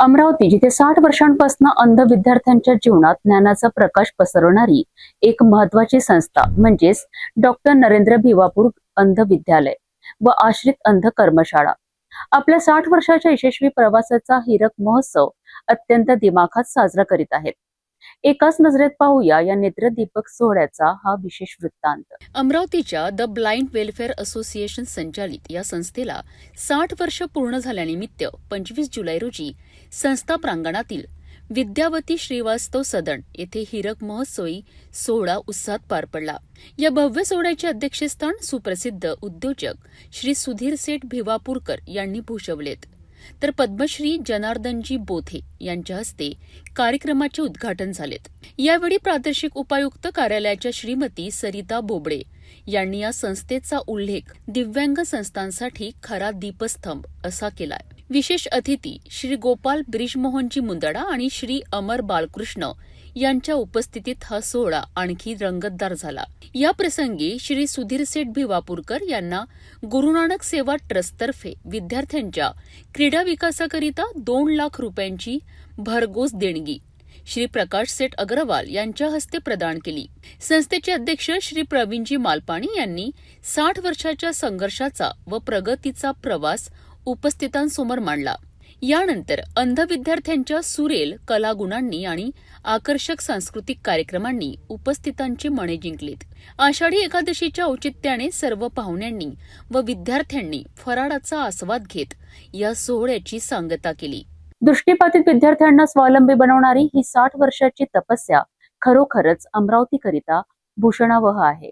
अमरावती जिथे 60 वर्षांपासून अंध विद्यार्थ्यांच्या जीवनात ज्ञानाचा प्रकाश पसरवणारी एक महत्वाची संस्था म्हणजेच डॉक्टर नरेंद्र भिवापूर अंध विद्यालय व आश्रित अंध कर्मशाळा आपल्या 60 वर्षाच्या यशस्वी प्रवासाचा हीरक महोत्सव अत्यंत दिमाखात साजरा करीत आहेत। एकाच नजरेत पाहूया या नेत्रदीपक सोहळ्याचा हा विशेष वृत्तांत। अमरावतीच्या द ब्लाइंड वेलफेअर असोसिएशन संचालित या संस्थेला 60 वर्ष पूर्ण झाल्यानिमित्त 25 जुलै रोजी संस्था प्रांगणातील विद्यावती श्रीवास्तव सदन येथे हीरक महोत्सवी सोहळा उत्साहात पार पडला। या भव्य सोहळ्याचे अध्यक्षस्थान सुप्रसिद्ध उद्योजक श्री सुधीर सेठ भिवापूरकर यांनी भूषवलेत, तर पद्मश्री जनार्दनजी बोथे यांच्या हस्ते कार्यक्रमाचे उद्घाटन झालेत। यावेळी प्रादेशिक उपायुक्त कार्यालयाच्या श्रीमती सरिता बोबडे यांनी या संस्थेचा उल्लेख दिव्यांग संस्थांसाठी खरा दीपस्तंभ असा केलाय। विशेष अतिथी श्री गोपाल ब्रिजमोहनजी मुंदडा आणि श्री अमर बालकृष्ण यांच्या उपस्थितीत हा सोहळा आणखी रंगतदार झाला। या प्रसंगी श्री सुधीर सेठ भिवापूरकर यांना गुरु नानक सेवा ट्रस्टतर्फे विद्यार्थ्यांच्या क्रीडा विकासाकरिता 2 लाख रुपयांची भरघोस देणगी श्री प्रकाश सेठ अग्रवाल यांच्या हस्ते प्रदान केली। संस्थेचे अध्यक्ष श्री प्रवीणजी मालपाणी यांनी 60 वर्षाच्या संघर्षाचा व प्रगतीचा प्रवास उपस्थितांसमोर मांडला। यानंतर अंध विद्यार्थ्यांच्या सुरेल कलागुणांनी आणि आकर्षक सांस्कृतिक कार्यक्रमांनी उपस्थितांची मने जिंकलीत। आषाढी एकादशीच्या औचित्याने सर्व पाहुण्यांनी व विद्यार्थ्यांनी फराळाचा आस्वाद घेत या सोहळ्याची सांगता केली। दृष्टिबाधित विद्यार्थ्यांना स्वावलंबी बनवणारी ही 60 वर्षाची तपस्या खरोखरच अमरावतीकरिता भूषणावह आहे।